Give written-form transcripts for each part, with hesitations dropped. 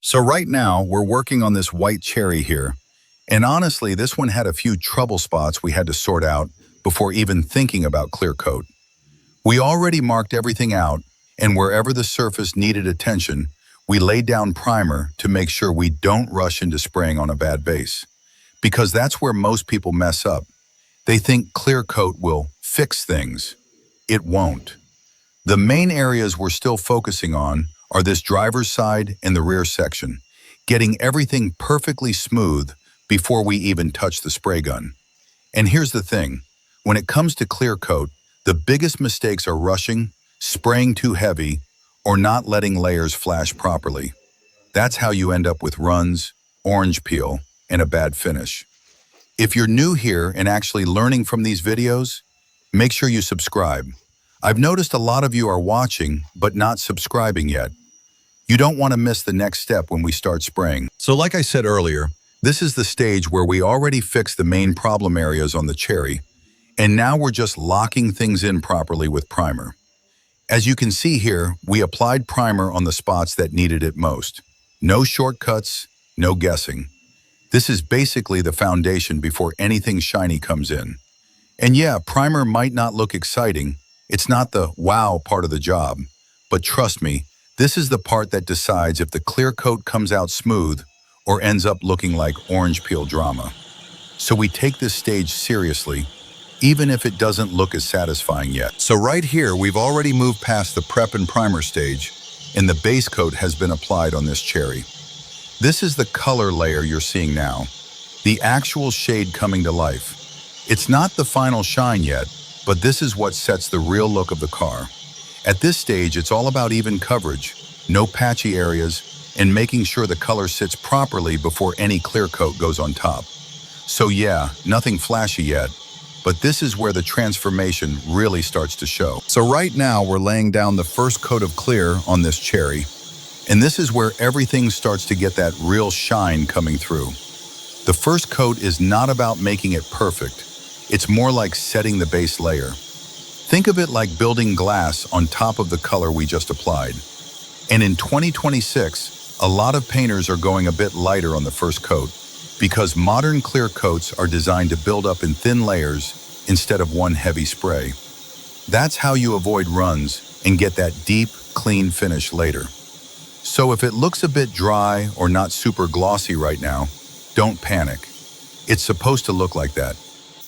So right now, we're working on this white cherry here. And honestly, this one had a few trouble spots we had to sort out before even thinking about clear coat. We already marked everything out, and wherever the surface needed attention, we laid down primer to make sure we don't rush into spraying on a bad base. Because that's where most people mess up. They think clear coat will fix things. It won't. The main areas we're still focusing on are this driver's side and the rear section, getting everything perfectly smooth before we even touch the spray gun. And here's the thing, when it comes to clear coat, the biggest mistakes are rushing, spraying too heavy, or not letting layers flash properly. That's how you end up with runs, orange peel, and a bad finish. If you're new here and actually learning from these videos, make sure you subscribe. I've noticed a lot of you are watching, but not subscribing yet. You don't want to miss the next step when we start spraying. So like I said earlier, this is the stage where we already fixed the main problem areas on the cherry, and now we're just locking things in properly with primer. As you can see here, we applied primer on the spots that needed it most. No shortcuts, no guessing. This is basically the foundation before anything shiny comes in. And yeah, primer might not look exciting. It's not the wow part of the job. But trust me, this is the part that decides if the clear coat comes out smooth or ends up looking like orange peel drama. So we take this stage seriously, even if it doesn't look as satisfying yet. So right here, we've already moved past the prep and primer stage, and the base coat has been applied on this cherry. This is the color layer you're seeing now, the actual shade coming to life. It's not the final shine yet, but this is what sets the real look of the car. At this stage, it's all about even coverage, no patchy areas, and making sure the color sits properly before any clear coat goes on top. So yeah, nothing flashy yet, but this is where the transformation really starts to show. So right now, we're laying down the first coat of clear on this cherry, and this is where everything starts to get that real shine coming through. The first coat is not about making it perfect. It's more like setting the base layer. Think of it like building glass on top of the color we just applied. And in 2026, a lot of painters are going a bit lighter on the first coat because modern clear coats are designed to build up in thin layers instead of one heavy spray. That's how you avoid runs and get that deep, clean finish later. So if it looks a bit dry or not super glossy right now, don't panic. It's supposed to look like that.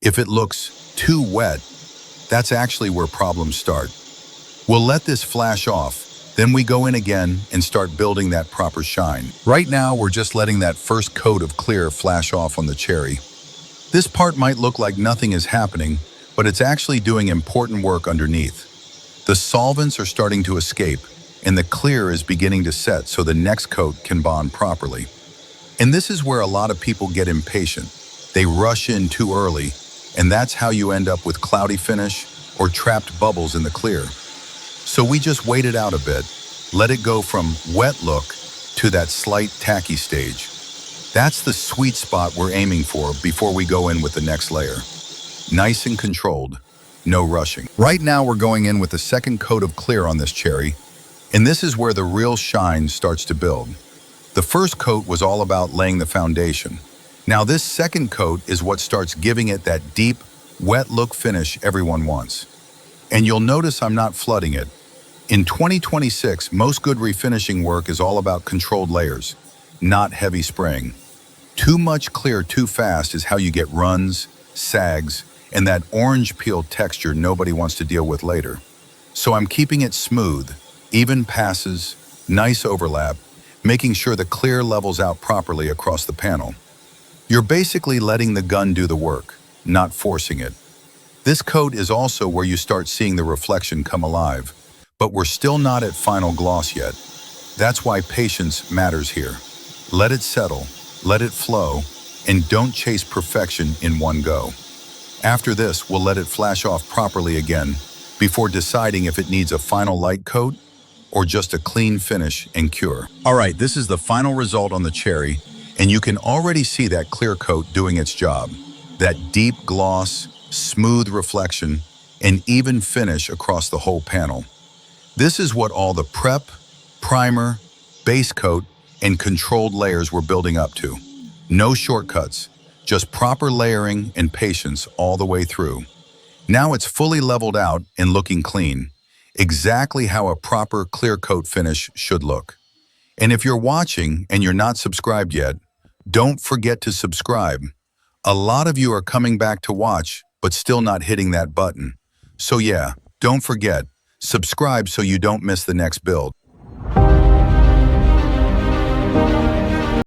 If it looks too wet, that's actually where problems start. We'll let this flash off, then we go in again and start building that proper shine. Right now, we're just letting that first coat of clear flash off on the cherry. This part might look like nothing is happening, but it's actually doing important work underneath. The solvents are starting to escape, and the clear is beginning to set so the next coat can bond properly. And this is where a lot of people get impatient. They rush in too early, and that's how you end up with cloudy finish or trapped bubbles in the clear. So we just wait it out a bit, let it go from wet look to that slight tacky stage. That's the sweet spot we're aiming for before we go in with the next layer. Nice and controlled, no rushing. Right now we're going in with the second coat of clear on this cherry, and this is where the real shine starts to build. The first coat was all about laying the foundation. Now this second coat is what starts giving it that deep, wet look finish everyone wants. And you'll notice I'm not flooding it. In 2026, most good refinishing work is all about controlled layers, not heavy spraying. Too much clear too fast is how you get runs, sags, and that orange peel texture nobody wants to deal with later. So I'm keeping it smooth, even passes, nice overlap, making sure the clear levels out properly across the panel. You're basically letting the gun do the work, not forcing it. This coat is also where you start seeing the reflection come alive, but we're still not at final gloss yet. That's why patience matters here. Let it settle, let it flow, and don't chase perfection in one go. After this, we'll let it flash off properly again before deciding if it needs a final light coat or just a clean finish and cure. All right, this is the final result on the cherry, and you can already see that clear coat doing its job. That deep gloss, smooth reflection, and even finish across the whole panel. This is what all the prep, primer, base coat, and controlled layers we're building up to. No shortcuts, just proper layering and patience all the way through. Now it's fully leveled out and looking clean, exactly how a proper clear coat finish should look. And if you're watching and you're not subscribed yet, don't forget to subscribe. A lot of you are coming back to watch, but still not hitting that button. So yeah, don't forget, subscribe so you don't miss the next build.